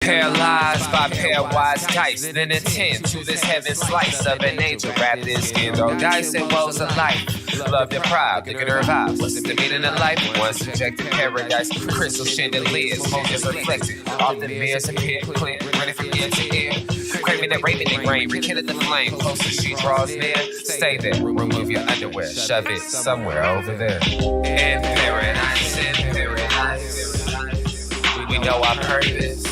Paralyzed by pairwise dice, then attend to this heaven slice of an angel wrapped in skin. Though dice and woes of life, love deprived, thinking her vibe. What's the meaning of life? One subjective paradise, crystal chandeliers, motions reflected. Often mirrors appear clear, running from ear to ear. Craving that raven rain, rekindle the flame. Closer she draws near, stay there. Remove your underwear, shove it somewhere over there. In paradise, we know our purpose.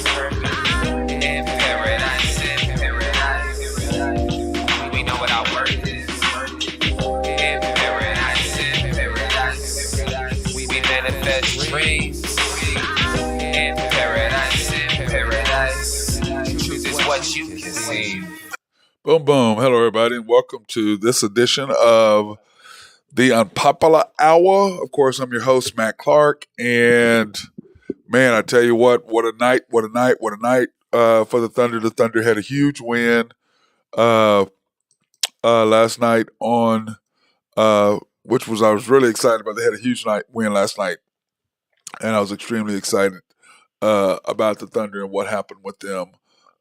In paradise, we know what our worth is. In paradise, we manifest dreams. In paradise, truth is what you conceive. Boom, boom. Hello, everybody, and welcome to this edition of the Unpopular Hour. Of course, I'm your host, Matt Clark, and man, I tell you what a night for the Thunder. The Thunder had a huge win last night on, I was really excited about. They had a huge win last night, and I was extremely excited about the Thunder and what happened with them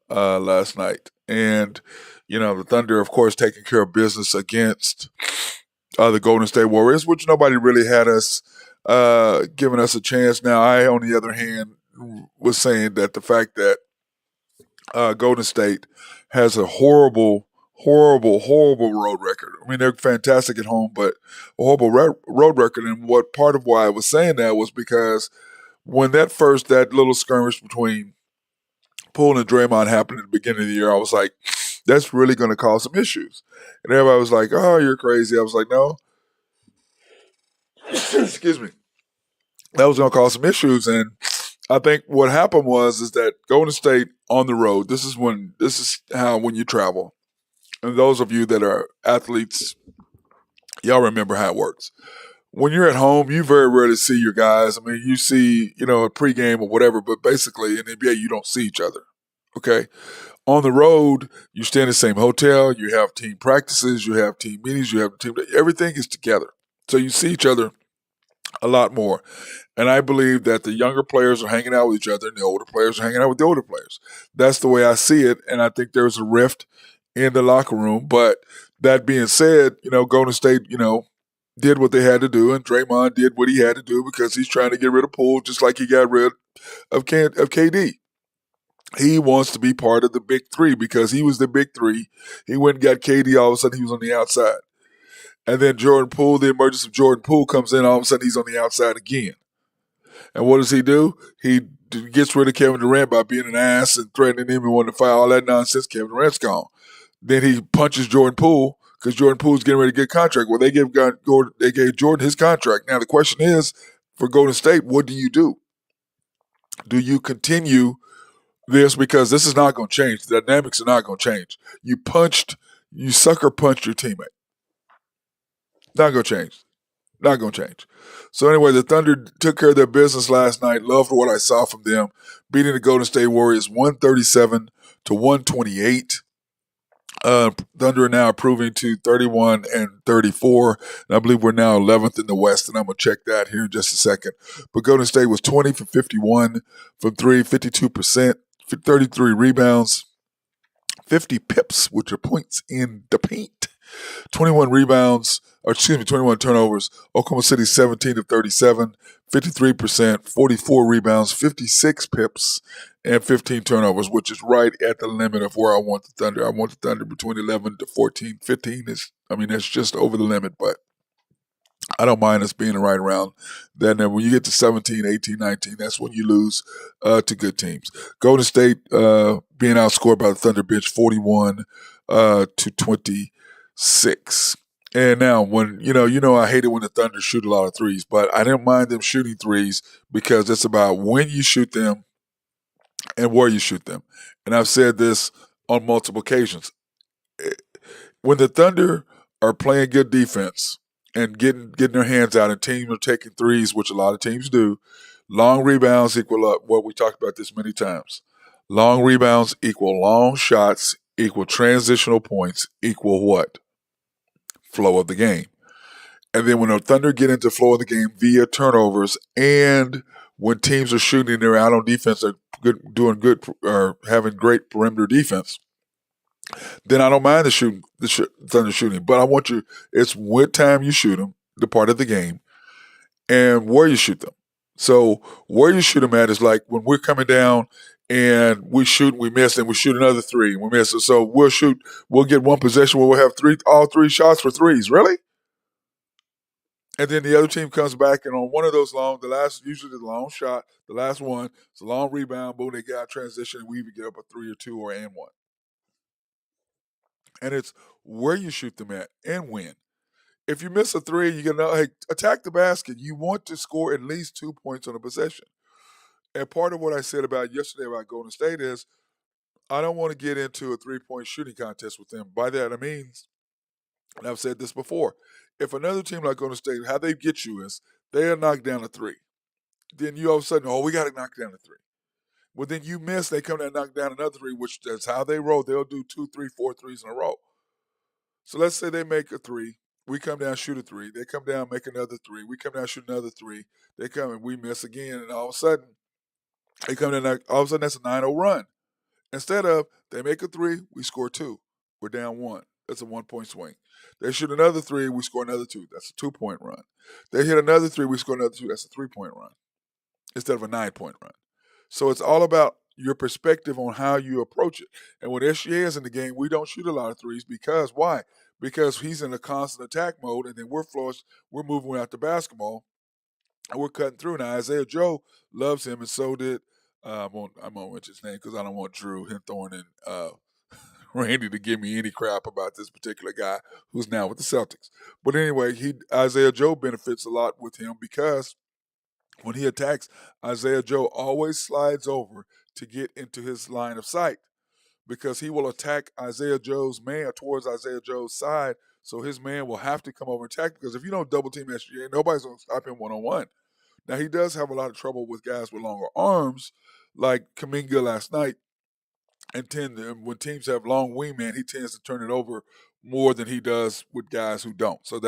last night. And, you know, the Thunder, of course, taking care of business against the Golden State Warriors, which nobody really had us giving us a chance. Now, I, on the other hand, was saying that the fact that Golden State has a horrible road record. I mean, they're fantastic at home, but a horrible road record. And what part of why I was saying that was because when that little skirmish between Poole and Draymond happened at the beginning of the year, I was like, that's really going to cause some issues. And everybody was like, oh, you're crazy. I was like, no. Excuse me. That was going to cause some issues. And I think what happened is that Golden State on the road, this is how when you travel, and those of you that are athletes, y'all remember how it works. When you're at home, you very rarely see your guys. I mean, you see, a pregame or whatever, but basically in the NBA, you don't see each other, okay? On the road, you stay in the same hotel, you have team practices, you have team meetings, everything is together. So you see each other a lot more. And I believe that the younger players are hanging out with each other and the older players are hanging out with the older players. That's the way I see it, and I think there's a rift in the locker room. But that being said, Golden State, did what they had to do, and Draymond did what he had to do because he's trying to get rid of Poole just like he got rid of KD. He wants to be part of the big three because he was the big three. He went and got KD, all of a sudden he was on the outside. And then the emergence of Jordan Poole comes in, all of a sudden he's on the outside again. And what does he do? He gets rid of Kevin Durant by being an ass and threatening him and wanting to fight, all that nonsense. Kevin Durant's gone. Then he punches Jordan Poole because Jordan Poole's getting ready to get a contract. Well, they gave Jordan his contract. Now the question is, for Golden State, what do you do? Do you continue this? Because this is not going to change. The dynamics are not going to change. You sucker punched your teammate. Not going to change. Not going to change. So anyway, the Thunder took care of their business last night. Loved what I saw from them, beating the Golden State Warriors 137-128. Thunder are now improving to 31-34, and I believe we're now 11th in the West, and I'm going to check that here in just a second. But Golden State was 20 for 51 from 3, 52%, 33 rebounds, 50 pips, which are points in the paint, 21 turnovers. Oklahoma City 17 of 37, 53%, 44 rebounds, 56 pips, and 15 turnovers, which is right at the limit of where I want the Thunder. I want the Thunder between 11 to 14. 15 that's just over the limit, but I don't mind us being right around that number. When you get to 17, 18, 19, that's when you lose to good teams. Golden State being outscored by the Thunder bench 41 to 26. And now, when I hate it when the Thunder shoot a lot of threes, but I didn't mind them shooting threes because it's about when you shoot them and where you shoot them. And I've said this on multiple occasions. When the Thunder are playing good defense and getting their hands out and teams are taking threes, which a lot of teams do, long rebounds equal up. Well, we talked about this many times. Long rebounds equal long shots equal transitional points equal what? Flow of the game. And then when the Thunder get into flow of the game via turnovers and when teams are shooting, they're out on defense, they're doing good or having great perimeter defense, then I don't mind Thunder shooting. But I want you. It's what time you shoot them, the part of the game, and where you shoot them. So where you shoot them at is like when we're coming down and we shoot, we miss, and we shoot another three, and we miss it. So we'll get one possession where we'll have all three shots for threes. Really? And then the other team comes back, and on one of those usually the long shot, the last one, it's a long rebound, boom, they get out transition, and we either get up a three or two or and one. And it's where you shoot them at and when. If you miss a three, you can attack the basket. You want to score at least 2 points on a possession. And part of what I said about yesterday about Golden State is I don't want to get into a 3-point shooting contest with them. By that I mean, and I've said this before, if another team like Golden State, how they get you is they'll knock down a three. Then you all of a sudden, we got to knock down a three. Well, then you miss, they come down and knock down another three, which that's how they roll. They'll do 2, 3, 4 threes in a row. So let's say they make a three. We come down, shoot a three. They come down, make another three. We come down, shoot another three. They come and we miss again. And all of a sudden, they come down, all of a sudden, that's a 9-0 run. Instead of they make a three, we score two. We're down one. That's a 1-point swing. They shoot another three, we score another two. That's a 2-point run. They hit another three, we score another two. That's a 3-point run instead of a 9-point run. So it's all about your perspective on how you approach it. And when SGA is in the game, we don't shoot a lot of threes because why? Because he's in a constant attack mode, and then we're moving without the basketball, and we're cutting through. Now Isaiah Joe loves him, and so did I'm gonna mention his name because I don't want Drew Hinthorn and Randy to give me any crap about this particular guy who's now with the Celtics. But anyway, Isaiah Joe benefits a lot with him because when he attacks, Isaiah Joe always slides over to get into his line of sight because he will attack Isaiah Joe's man towards Isaiah Joe's side. So his man will have to come over and attack because if you don't double team SGA, nobody's going to stop him one-on-one. Now, he does have a lot of trouble with guys with longer arms, like Kuminga last night. And when teams have long wingman, he tends to turn it over more than he does with guys who don't. So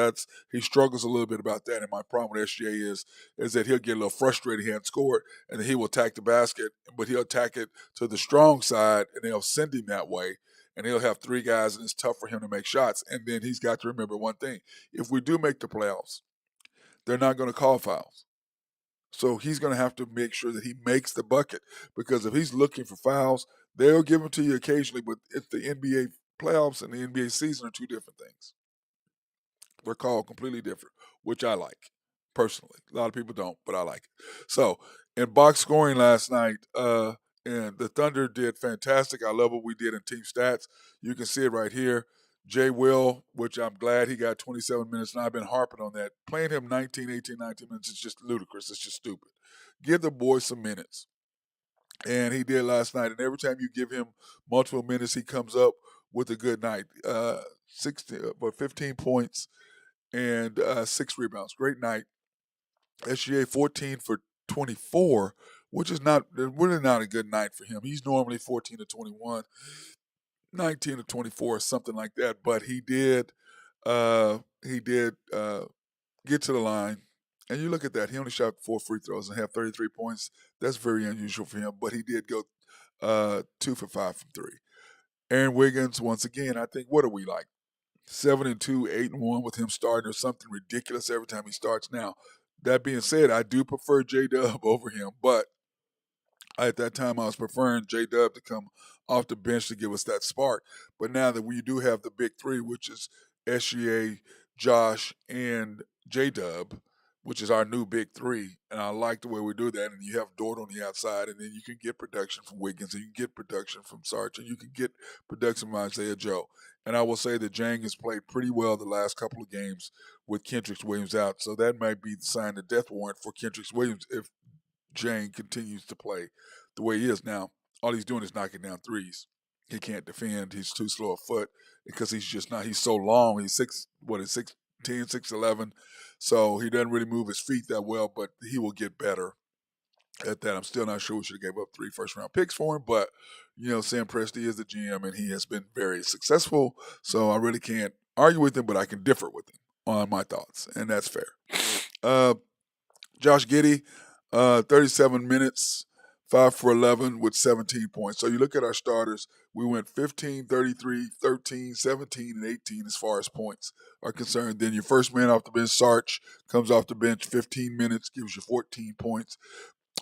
he struggles a little bit about that. And my problem with SGA is that he'll get a little frustrated he hadn't scored, and then he will attack the basket, but he'll attack it to the strong side, and they'll send him that way. And he'll have three guys, and it's tough for him to make shots. And then he's got to remember one thing. If we do make the playoffs, they're not going to call fouls. So he's going to have to make sure that he makes the bucket because if he's looking for fouls, they'll give them to you occasionally, but it's the NBA playoffs and the NBA season are two different things. They're called completely different, which I like personally. A lot of people don't, but I like it. So in box scoring last night, and the Thunder did fantastic. I love what we did in team stats. You can see it right here. Jay Will, which I'm glad he got 27 minutes, and I've been harping on that. Playing him 19 minutes is just ludicrous. It's just stupid. Give the boy some minutes. And he did last night. And every time you give him multiple minutes, he comes up with a good night. 15 points and 6 rebounds. Great night. SGA 14 for 24, which is really not a good night for him. He's normally 14 to 21. 19 to 24, something like that. But he did get to the line. And you look at that. He only shot 4 free throws and had 33 points. That's very unusual for him. But he did go 2 for 5 from 3. Aaron Wiggins, once again, I think, what are we like? 7-2, 8-1 with him starting or something ridiculous every time he starts. Now, that being said, I do prefer J-Dub over him. But at that time, I was preferring J-Dub to come off the bench to give us that spark. But now that we do have the big three, which is SGA, Josh, and J-Dub, which is our new big three, and I like the way we do that. And you have Dort on the outside, and then you can get production from Wiggins, and you can get production from Sarge, and you can get production from Isaiah Joe. And I will say that Jang has played pretty well the last couple of games with Kendrick Williams out. So that might be the sign of death warrant for Kendrick Williams if Jang continues to play the way he is now. All he's doing is knocking down threes. He can't defend. He's too slow of foot because he's just not. He's so long. He's 6'10", 6'11". So he doesn't really move his feet that well, but he will get better at that. I'm still not sure we should have gave up 3 first-round picks for him, but, Sam Presti is the GM, and he has been very successful. So I really can't argue with him, but I can differ with him on my thoughts, and that's fair. Josh Giddey, 37 minutes, 5 for 11 with 17 points. So you look at our starters, we went 15, 33, 13, 17, and 18 as far as points are concerned. Then your first man off the bench, Sarch, comes off the bench 15 minutes, gives you 14 points.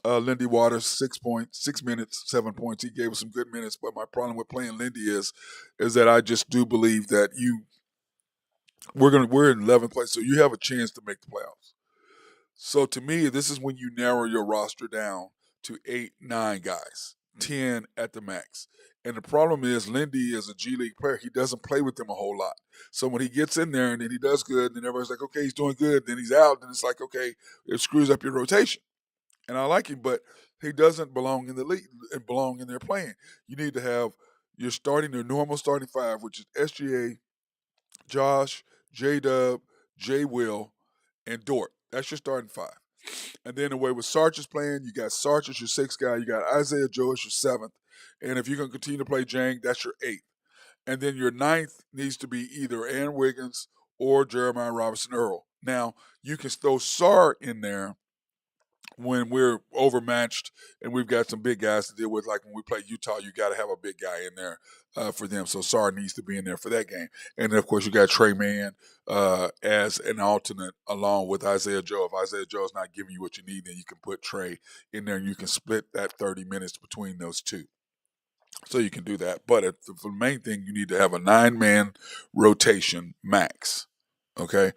Lindy Waters, 6 points, 6 minutes, 7 points. He gave us some good minutes, but my problem with playing Lindy is that I just do believe that we're in 11th place, so you have a chance to make the playoffs. So to me, this is when you narrow your roster down to 8, 9 guys, 10 at the max. And the problem is Lindy is a G League player. He doesn't play with them a whole lot. So when he gets in there and then he does good, and then everybody's like, okay, he's doing good. Then he's out, and it's like, okay, it screws up your rotation. And I like him, but he doesn't belong in the league and belong in their playing. You need to have your normal starting five, which is SGA, Josh, J Dub, J Will, and Dort. That's your starting five. And then the way with Sarch is playing, you got Sarch as your sixth guy, you got Isaiah Joe as your seventh. And if you're going to continue to play Jang, that's your eighth. And then your ninth needs to be either Aaron Wiggins or Jeremiah Robinson Earl. Now, you can throw Sar in there when we're overmatched and we've got some big guys to deal with. Like when we play Utah, you got to have a big guy in there for them. So Sar needs to be in there for that game. And then, of course, you got Trey Mann as an alternate along with Isaiah Joe. If Isaiah Joe is not giving you what you need, then you can put Trey in there and you can split that 30 minutes between those two. So you can do that. But for the main thing, you need to have a 9-man rotation max. Okay?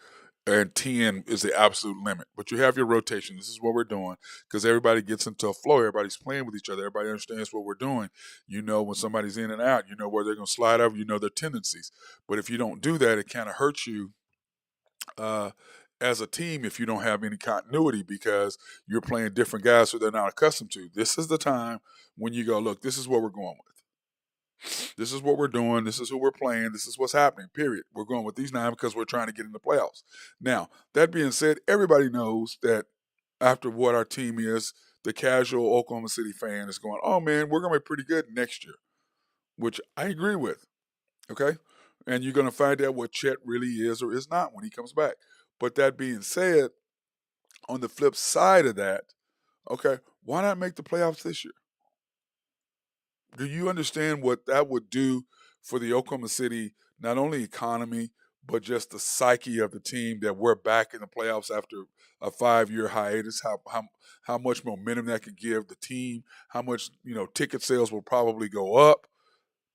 And 10 is the absolute limit. But you have your rotation. This is what we're doing because everybody gets into a flow. Everybody's playing with each other. Everybody understands what we're doing. You know when somebody's in and out. You know where they're going to slide over. You know their tendencies. But if you don't do that, it kind of hurts you uh, as a team if you don't have any continuity because you're playing different guys who they're not accustomed to. This is the time when you go, look, this is what we're going with. This is what we're doing. This is who we're playing. This is what's happening, period. We're going with these 9 because we're trying to get in the playoffs. Now, that being said, everybody knows that after what our team is, the casual Oklahoma City fan is going, oh, man, we're going to be pretty good next year, which I agree with, okay? And you're going to find out what Chet really is or is not when he comes back. But that being said, on the flip side of that, okay, why not make the playoffs this year? Do you understand what that would do for the Oklahoma City, not only economy, but just the psyche of the team that we're back in the playoffs after a 5-year hiatus? How much momentum that could give the team? How much ticket sales will probably go up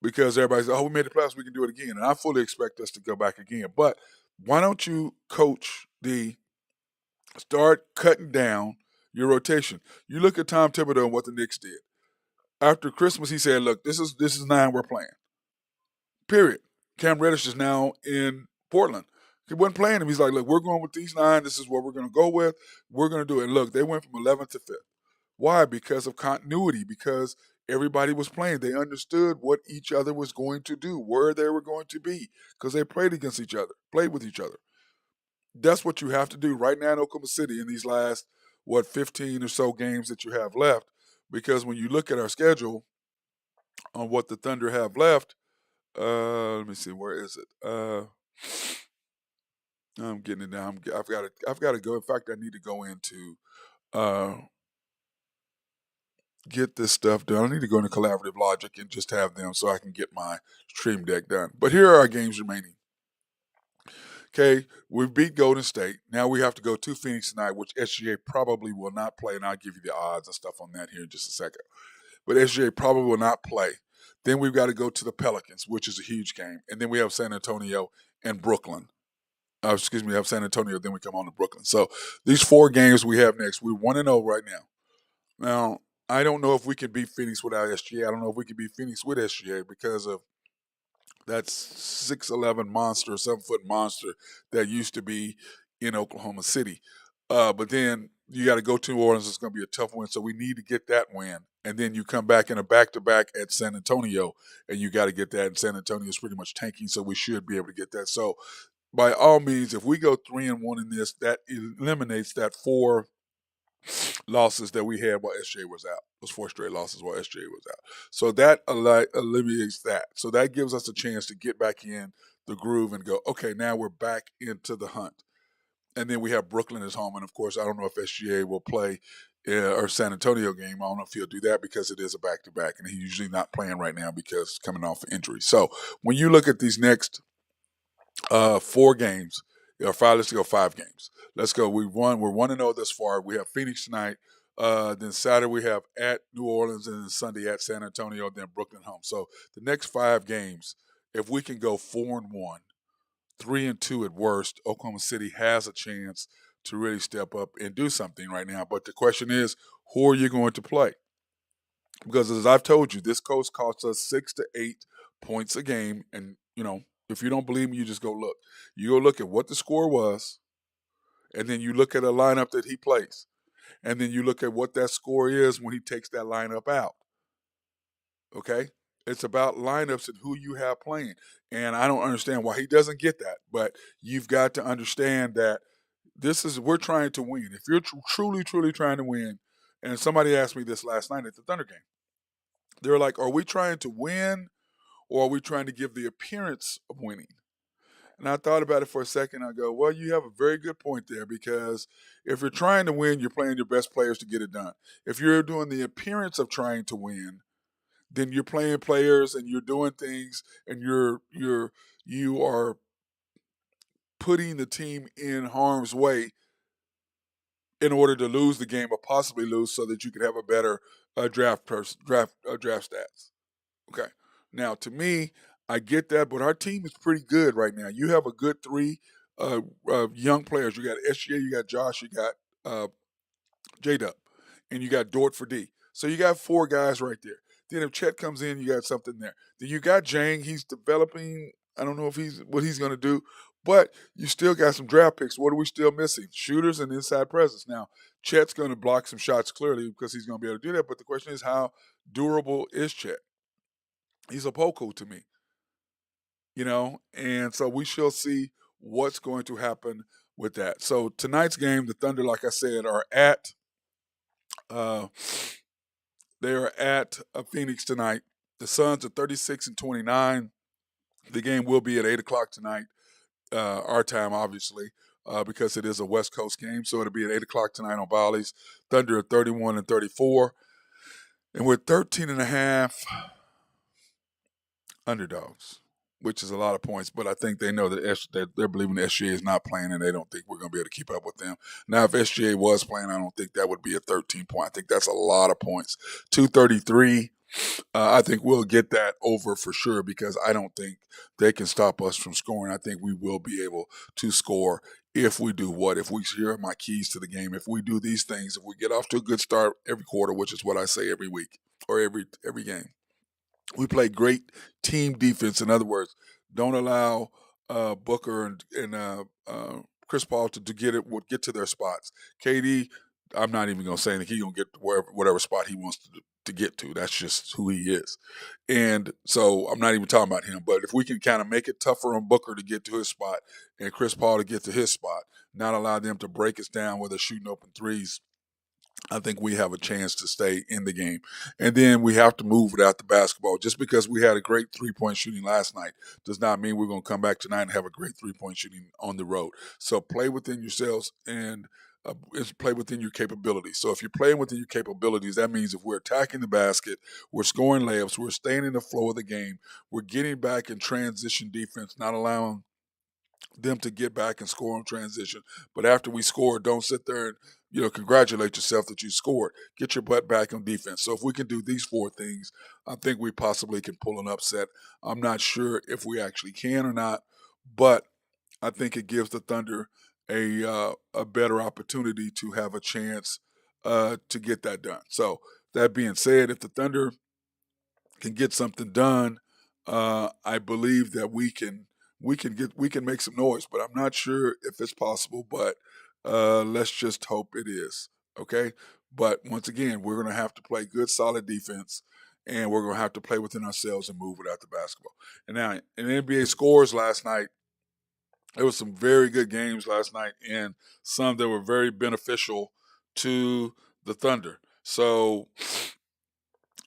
because everybody's we made the playoffs, we can do it again, and I fully expect us to go back again. But why don't you coach start cutting down your rotation? You look at Tom Thibodeau and what the Knicks did after Christmas. He said, "Look, this is 9 we're playing. Period." Cam Reddish is now in Portland. He wasn't playing him. He's like, "Look, we're going with these 9. This is what we're going to go with. We're going to do it." And look, they went from 11th to 5th. Why? Because of continuity. Because everybody was playing. They understood what each other was going to do, where they were going to be, because they played against each other, played with each other. That's what you have to do right now in Oklahoma City in these last 15 or so games that you have left. Because when you look at our schedule on what the Thunder have left, let me see, where is it? I'm getting it now. I've got to go. In fact, I need to go into uh, get this stuff done. I need to go into Collaborative Logic and just have them so I can get my stream deck done. But here are our games remaining. Okay, we beat Golden State. Now we have to go to Phoenix tonight, which SGA probably will not play, and I'll give you the odds and stuff on that here in just a second. But SGA probably will not play. Then we've got to go to the Pelicans, which is a huge game. And then we have San Antonio and Brooklyn. We have San Antonio, then we come on to Brooklyn. So these 4 games we have next, we're 1-0 right now. Now, I don't know if we can beat Phoenix without SGA. I don't know if we can beat Phoenix with SGA because of that 6'11" monster, 7-foot monster that used to be in Oklahoma City. But then you got to go to New Orleans. It's going to be a tough win. So we need to get that win. And then you come back in a back-to-back at San Antonio, and you got to get that. And San Antonio is pretty much tanking, so we should be able to get that. So by all means, if we go 3-1 in this, that eliminates that 4 losses that we had while SJ was out. Those 4 straight losses while SJ was out. So that alleviates that. So that gives us a chance to get back in the groove and go, okay, now we're back into the hunt. And then we have Brooklyn as home. And of course, I don't know if SGA will play or San Antonio game. I don't know if he'll do that because it is a back to back, and he's usually not playing right now because coming off an injury. So when you look at these next 4 games or five, let's go 5 games. Let's go. We're 1-0 this far. We have Phoenix tonight. Then Saturday we have at New Orleans, and then Sunday at San Antonio, then Brooklyn home. So the next 5 games, if we can go 4-1, 3-2 at worst, Oklahoma City has a chance to really step up and do something right now. But the question is, who are you going to play? Because as I've told you, this coach costs us 6 to 8 points a game. And, if you don't believe me, you just go look. You go look at what the score was, and then you look at a lineup that he plays. And then you look at what that score is when he takes that lineup out. Okay? It's about lineups and who you have playing. And I don't understand why he doesn't get that. But you've got to understand that we're trying to win. If you're truly, truly trying to win, and somebody asked me this last night at the Thunder game, they're like, are we trying to win or are we trying to give the appearance of winning? And I thought about it for a second. I go, well, you have a very good point there because if you're trying to win, you're playing your best players to get it done. If you're doing the appearance of trying to win, then you're playing players and you're doing things and you are putting the team in harm's way in order to lose the game or possibly lose so that you can have a better draft stats. Okay. Now, to me, I get that, but our team is pretty good right now. You have a good 3 young players. You got SGA, you got Josh, you got uh, J Dub, and you got Dort for D. So you got 4 guys right there. Then if Chet comes in, you got something there. Then you got Jang. He's developing. I don't know what he's going to do, but you still got some draft picks. What are we still missing? Shooters and inside presence. Now, Chet's going to block some shots clearly because he's going to be able to do that. But the question is, how durable is Chet? He's a Poco to me, and so we shall see what's going to happen with that. So tonight's game, the Thunder, like I said, are at uh, they are at Phoenix tonight. The Suns are 36-29. The game will be at 8 o'clock tonight, our time, obviously, because it is a West Coast game. So it'll be at 8 o'clock tonight on Bally's. Thunder are 31-34, and we're 13.5 underdogs, which is a lot of points. But I think they know that they're believing the SGA is not playing, and they don't think we're going to be able to keep up with them. Now, if SGA was playing, I don't think that would be a 13-point. I think that's a lot of points. 233. I think we'll get that over for sure because I don't think they can stop us from scoring. I think we will be able to score if we do what? If we hear my keys to the game, if we do these things, if we get off to a good start every quarter, which is what I say every week or every game. We play great team defense. In other words, don't allow Booker and Chris Paul to get to their spots. KD, I'm not even going to say anything. He's going to get to whatever spot he wants to get to. That's just who he is. And so I'm not even talking about him. But if we can kind of make it tougher on Booker to get to his spot and Chris Paul to get to his spot, not allow them to break us down where they're shooting open threes, I think we have a chance to stay in the game. And then we have to move without the basketball. Just because we had a great 3-point shooting last night does not mean we're going to come back tonight and have a great 3-point shooting on the road. So play within yourselves and play within your capabilities. So if you're playing within your capabilities, that means if we're attacking the basket, we're scoring layups, we're staying in the flow of the game, we're getting back in transition defense, not allowing them to get back and score on transition. But after we score, don't sit there and congratulate yourself that you scored. Get your butt back on defense. So if we can do these 4 things, I think we possibly can pull an upset. I'm not sure if we actually can or not, but I think it gives the Thunder a better opportunity to have a chance to get that done. So that being said, if the Thunder can get something done, I believe that we can make some noise, but I'm not sure if it's possible. But let's just hope it is. Okay. But once again, we're going to have to play good, solid defense, and we're going to have to play within ourselves and move without the basketball. And now, in NBA scores last night, there was some very good games last night, and some that were very beneficial to the Thunder.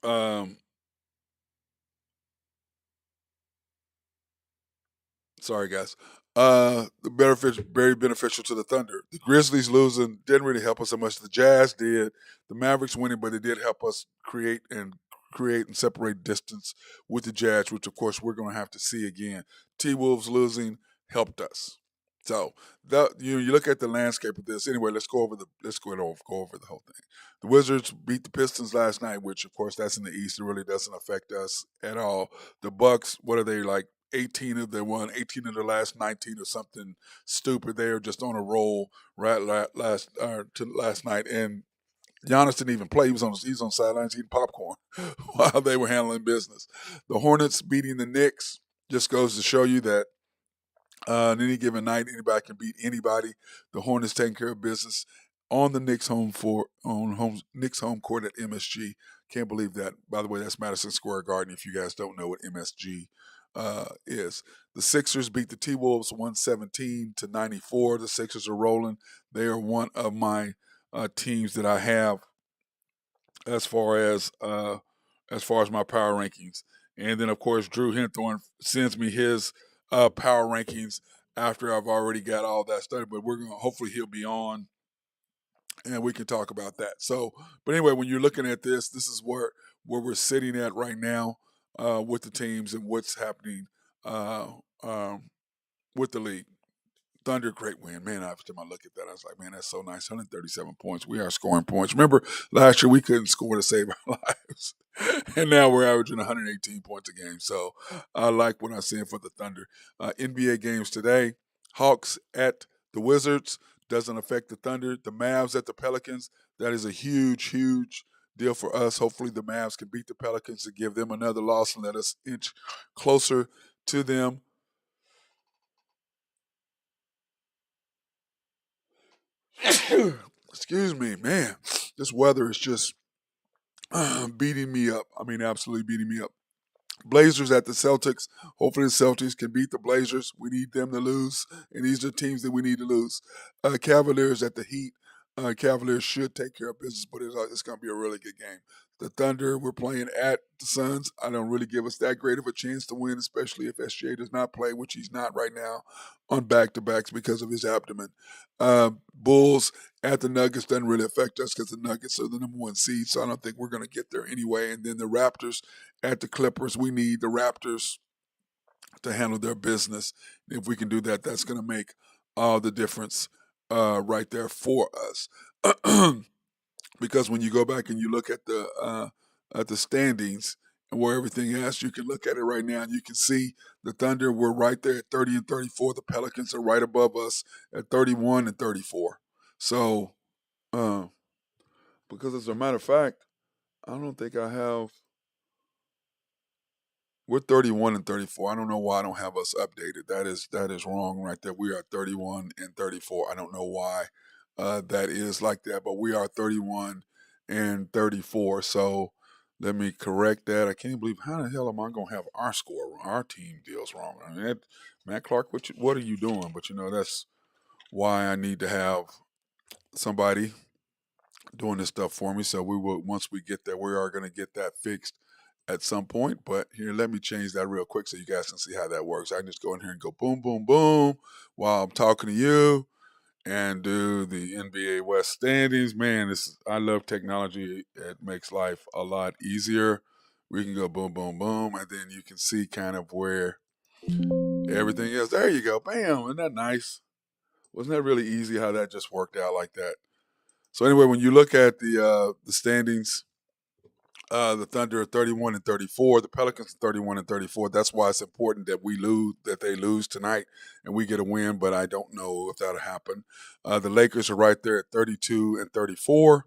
Um, Sorry, guys. Very beneficial to the Thunder. The Grizzlies losing didn't really help us so much. The Jazz did. The Mavericks winning, but it did help us create and separate distance with the Jazz, which of course we're going to have to see again. T Wolves losing helped us. So you look at the landscape of this. Anyway, let's go over the whole thing. The Wizards beat the Pistons last night, which of course that's in the East. It really doesn't affect us at all. The Bucks, what are they like? 18 of they won 18 of the last 19 or something stupid. They are just on a roll right last night, and Giannis didn't even play. He was on sidelines eating popcorn while they were handling business. The Hornets beating the Knicks just goes to show you that on any given night, anybody can beat anybody. The Hornets taking care of business on the Knicks home court at MSG. Can't believe that. By the way, that's Madison Square Garden. If you guys don't know what MSG is, the Sixers beat the T Wolves 117-94. The Sixers are rolling. They are one of my teams that I have as far as my power rankings. And then of course Drew Hinthorn sends me his power rankings after I've already got all that stuff. But we're gonna hopefully he'll be on and we can talk about that. So, but anyway, when you're looking at this is where we're sitting at right now with the teams and what's happening uh, um, with the league. Thunder, great win. Man, every time I look at that, I was like, man, that's so nice. 137 points. We are scoring points. Remember, last year we couldn't score to save our lives. And now we're averaging 118 points a game. So I like what I'm seeing for the Thunder. NBA games today. Hawks at the Wizards. Doesn't affect the Thunder. The Mavs at the Pelicans. That is a huge, huge deal for us. Hopefully the Mavs can beat the Pelicans to give them another loss and let us inch closer to them. Excuse me, man. This weather is just beating me up. I mean, absolutely beating me up. Blazers at the Celtics. Hopefully, the Celtics can beat the Blazers. We need them to lose, and these are teams that we need to lose. Cavaliers at the Heat. Cavaliers should take care of business, but it's going to be a really good game. The Thunder, we're playing at the Suns. I don't really give us that great of a chance to win, especially if SJ does not play, which he's not right now, on back-to-backs because of his abdomen. Bulls at the Nuggets doesn't really affect us because the Nuggets are the number one seed, so I don't think we're going to get there anyway. And then the Raptors at the Clippers. We need the Raptors to handle their business. If we can do that, that's going to make all the difference right there for us. Because when you go back and you look at the standings and where everything is, you can look at it right now and you can see the Thunder. We're right there at 30 and 34. The Pelicans are right above us at 31 and 34. So, uh, because as a matter of fact, I don't think I have. We're 31 and 34. I don't know why I don't have us updated. That is wrong right there. We are 31 and 34. I don't know why that is like that, but we are 31 and 34. So let me correct that. I can't believe how the hell am I going to have our score wrong, our team deals wrong? I mean, Matt Clark, what are you doing? But that's why I need to have somebody doing this stuff for me. So we will once we get there, we are going to get that fixed at some point. But here, let me change that real quick so you guys can see how that works. I can just go in here and go boom, boom, boom while I'm talking to you and do the NBA West standings. Man, I love technology. It makes life a lot easier. We can go boom, boom, boom, and then you can see kind of where everything is. There you go. Bam. Isn't that nice? Wasn't that really easy how that just worked out like that? So anyway, when you look at the standings, the Thunder are 31 and 34. The Pelicans are 31 and 34. That's why it's important that they lose tonight and we get a win, but I don't know if that'll happen. The Lakers are right there at 32 and 34.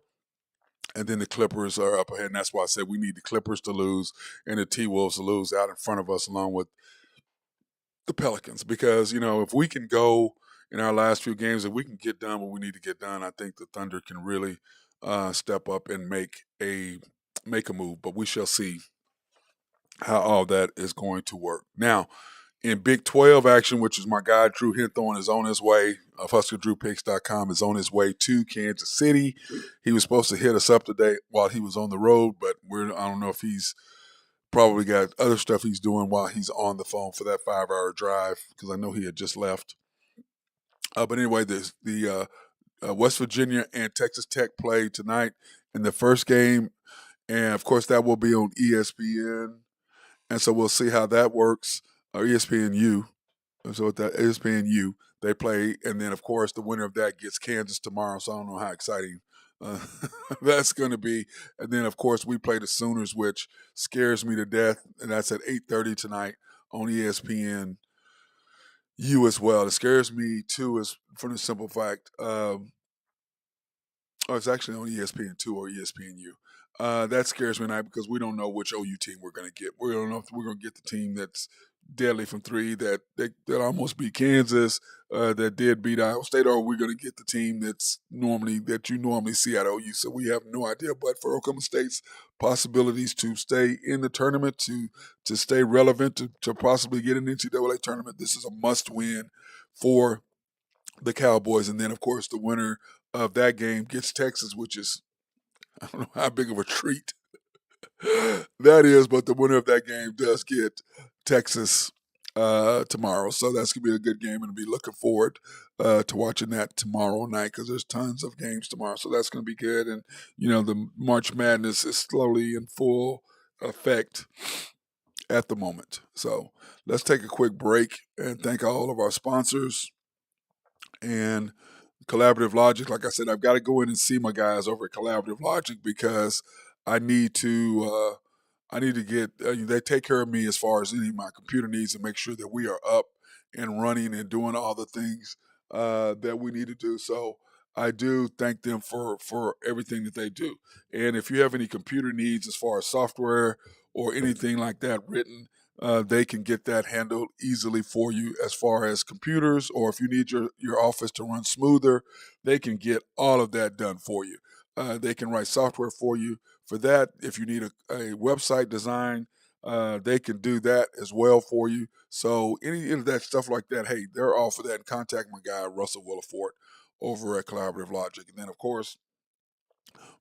And then the Clippers are up ahead, and that's why I said we need the Clippers to lose and the T-Wolves to lose out in front of us along with the Pelicans. Because, if we can go in our last few games, if we can get done what we need to get done, I think the Thunder can really step up and make a move. But we shall see how all that is going to work. Now, in Big 12 action, which is my guy Drew Hinthorn is on his way, of HuskerDrewPicks.com is on his way to Kansas City. He was supposed to hit us up today while he was on the road, but I don't know if he's probably got other stuff he's doing while he's on the phone for that 5-hour drive because I know he had just left. But anyway, the West Virginia and Texas Tech play tonight in the first game, and of course that will be on ESPN, and so we'll see how that works. Or ESPNU. So with that ESPNU, they play, and then of course the winner of that gets Kansas tomorrow. So I don't know how exciting uh, that's going to be. And then of course we play the Sooners, which scares me to death, and that's at 8:30 tonight on ESPN. You as well. It scares me too, is from the simple fact. Oh, it's actually on ESPN2 or ESPNU. That scares me tonight because we don't know which OU team we're going to get. We don't know if we're going to get the team that's deadly from three that almost beat Kansas, that did beat Iowa State, or we're going to get the team that you normally see at OU. So we have no idea. But for Oklahoma State's possibilities to stay in the tournament, to stay relevant, to possibly get an NCAA tournament, this is a must win for the Cowboys. And then, of course, the winner of that game gets Texas, which is, I don't know how big of a treat that is, but the winner of that game does get Texas tomorrow. So that's going to be a good game, and be looking forward to watching that tomorrow night because there's tons of games tomorrow. So that's going to be good. And, the March Madness is slowly in full effect at the moment. So let's take a quick break and thank all of our sponsors. And Collaborative Logic, like I said, I've got to go in and see my guys over at Collaborative Logic because I need to. I need to get. They take care of me as far as any of my computer needs and make sure that we are up and running and doing all the things that we need to do. So I do thank them for everything that they do. And if you have any computer needs as far as software or anything like that written, they can get that handled easily for you as far as computers, or if you need your office to run smoother, they can get all of that done for you. They can write software for you for that. If you need a website design, they can do that as well for you. So any of that stuff like that, hey, they're all for that. And contact my guy, Russell Willifort, over at Collaborative Logic. And then, of course,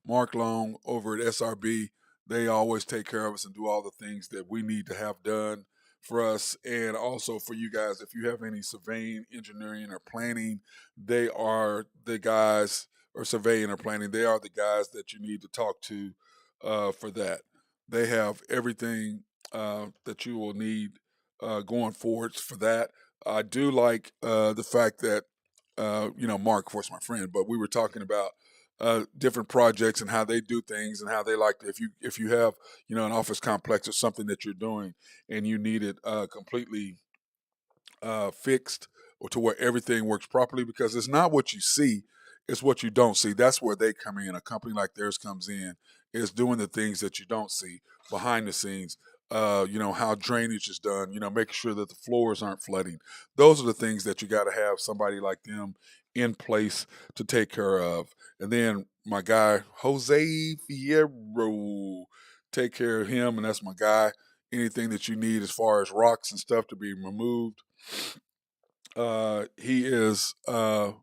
Mark Long over at SRB, they always take care of us and do all the things that we need to have done for us. And also for you guys, if you have any surveying, engineering, or planning, they are the guys, or surveying or planning, they are the guys that you need to talk to for that. They have everything that you will need going forward for that. I do like the fact that, Mark, of course, my friend, but we were talking about different projects and how they do things and how they like to, if you have an office complex or something that you're doing and you need it completely fixed, or to where everything works properly, because it's not what you see, it's what you don't see. That's where they come in. A company like theirs comes in, is doing the things that you don't see behind the scenes. How drainage is done, making sure that the floors aren't flooding. Those are the things that you got to have somebody like them in place to take care of. And then my guy, Jose Fierro, take care of him. And that's my guy. Anything that you need as far as rocks and stuff to be removed, he is the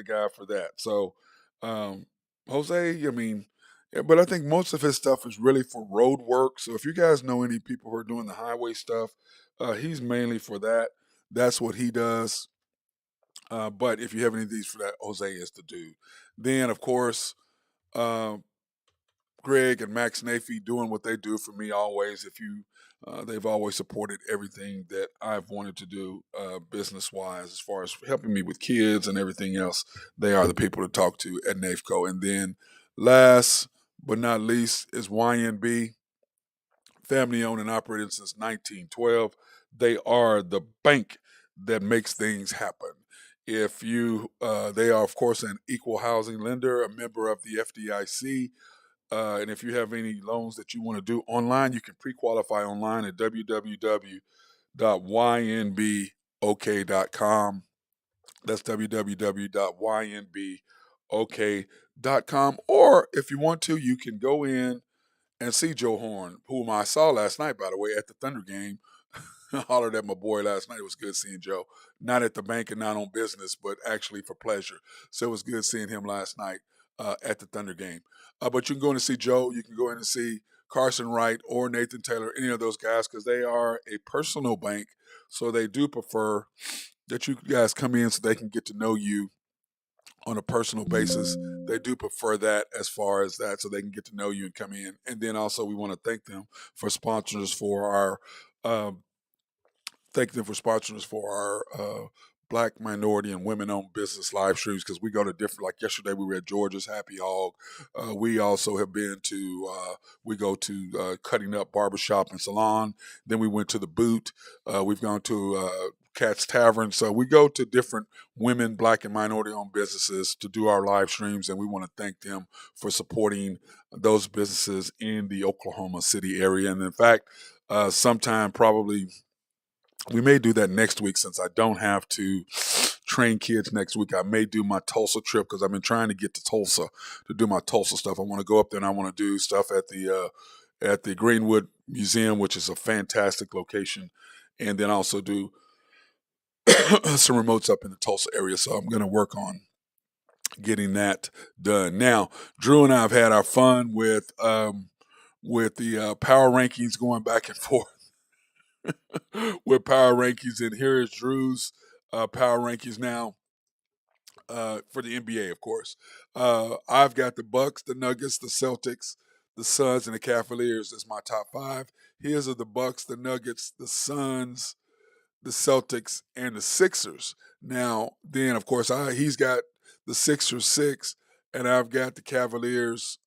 guy for that. So Jose, I mean, yeah, but I think most of his stuff is really for road work. So if you guys know any people who are doing the highway stuff, he's mainly for that. That's what he does. But if you have any of these for that, Jose is the dude. Then of course, uh, Greg and Max Nafee doing what they do for me always. They've always supported everything that I've wanted to do business wise, as far as helping me with kids and everything else. They are the people to talk to at NAFCO. And then last but not least is YNB, family owned and operated since 1912. They are the bank that makes things happen. They are, of course, an equal housing lender, a member of the FDIC, and if you have any loans that you want to do online, you can pre-qualify online at www.ynbok.com. That's www.ynbok.com. Or if you want to, you can go in and see Joe Horn, whom I saw last night, by the way, at the Thunder game. Hollered at my boy last night. It was good seeing Joe. Not at the bank and not on business, but actually for pleasure. So it was good seeing him last night at the Thunder game. But you can go in and see Joe. You can go in and see Carson Wright or Nathan Taylor, any of those guys, because they are a personal bank. So they do prefer that you guys come in so they can get to know you on a personal basis. They do prefer that as far as that, so they can get to know you and come in. And then also, we want to thank them for sponsors for our um, thank them for sponsoring us for our Black, minority, and women-owned business live streams, because we go to different. Like yesterday, we were at Georgia's Happy Hog. We also have been to. We go to Cutting Up Barbershop and Salon. Then we went to the Boot. We've gone to Cat's Tavern. So we go to different women, Black, and minority-owned businesses to do our live streams, and we want to thank them for supporting those businesses in the Oklahoma City area. And in fact, sometime probably we may do that next week, since I don't have to train kids next week. I may do my Tulsa trip, because I've been trying to get to Tulsa to do my Tulsa stuff. I want to go up there and I want to do stuff at the Greenwood Museum, which is a fantastic location, and then also do some remotes up in the Tulsa area. So I'm going to work on getting that done. Now, Drew and I have had our fun with the power rankings, going back and forth with power rankings, and here is Drew's power rankings now for the NBA, of course. I've got the Bucks, the Nuggets, the Celtics, the Suns, and the Cavaliers as my top five. His are the Bucks, the Nuggets, the Suns, the Celtics, and the Sixers. Now, then, of course, he's got the Sixers six, and I've got the Cavaliers.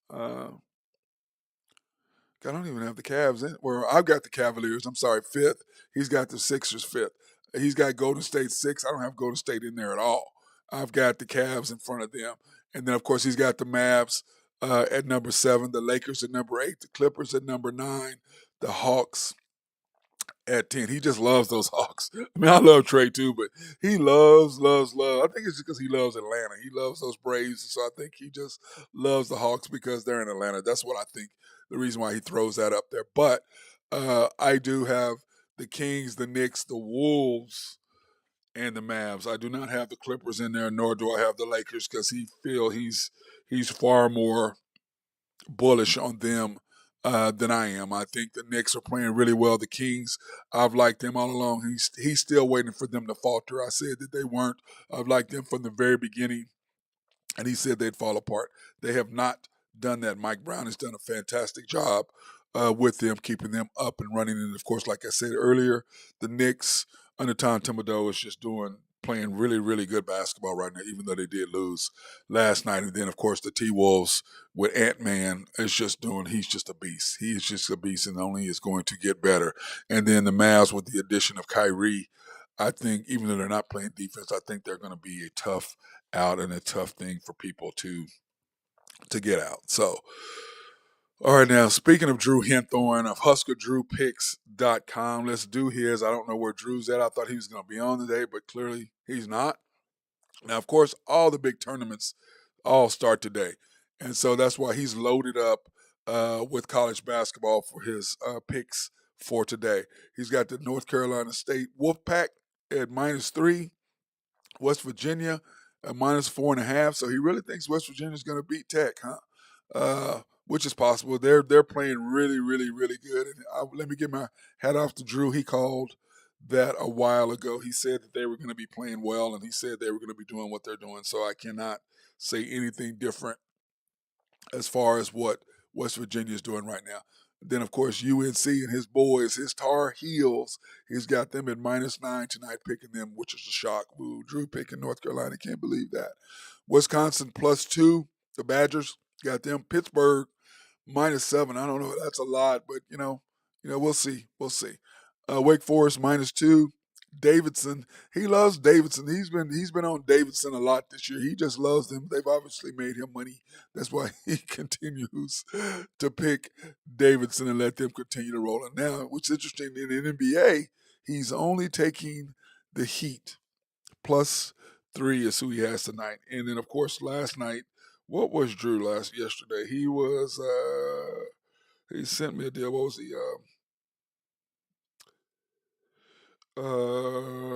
I don't even have the Cavs in. Well, I've got the Cavaliers. I'm sorry, fifth. He's got the Sixers fifth. He's got Golden State six. I don't have Golden State in there at all. I've got the Cavs in front of them, and then of course he's got the Mavs at number seven, the Lakers at number eight, the Clippers at number nine, the Hawks at 10. He just loves those Hawks. I mean, I love Trey too, but he loves. I think it's just because he loves Atlanta. He loves those Braves, so I think he just loves the Hawks because they're in Atlanta. That's what I think, the reason why he throws that up there. But I do have the Kings, the Knicks, the Wolves, and the Mavs. I do not have the Clippers in there, nor do I have the Lakers, because he's far more bullish on them than I am. I think the Knicks are playing really well. The Kings, I've liked them all along. He's still waiting for them to falter. I said that they weren't. I've liked them from the very beginning, and he said they'd fall apart. They have not done that. Mike Brown has done a fantastic job with them, keeping them up and running. And of course, like I said earlier, the Knicks under Tom Thibodeau is just playing really, really good basketball right now, even though they did lose last night. And then, of course, the T-Wolves with Ant-Man he's just a beast. He is just a beast, and only is going to get better. And then the Mavs with the addition of Kyrie, I think, even though they're not playing defense, I think they're going to be a tough out and a tough thing for people to get out. So, all right, now, speaking of Drew Henthorn of HuskerDrewPicks.com, let's do his. I don't know where Drew's at. I thought he was going to be on today, but clearly he's not. Now, of course, all the big tournaments all start today. And so that's why he's loaded up with college basketball for his picks for today. He's got the North Carolina State Wolfpack at -3, West Virginia at -4.5. So he really thinks West Virginia is going to beat Tech, huh? Which is possible. They're playing really, really, really good. And let me get my hat off to Drew. He called that a while ago. He said that they were going to be playing well, and he said they were going to be doing what they're doing. So I cannot say anything different as far as what West Virginia is doing right now. Then, of course, UNC and his boys, his Tar Heels, he's got them at -9 tonight, picking them, which is a shock. Ooh, Drew picking North Carolina, can't believe that. Wisconsin +2, the Badgers got them. Pittsburgh -7. I don't know, that's a lot, but we'll see. We'll see. Wake Forest -2. Davidson, he loves Davidson. He's been on Davidson a lot this year. He just loves them. They've obviously made him money. That's why he continues to pick Davidson and let them continue to roll. And now, which is interesting, in the NBA, he's only taking the Heat. +3 is who he has tonight. And then, of course, last night, what was Drew yesterday? He sent me a deal. What was he?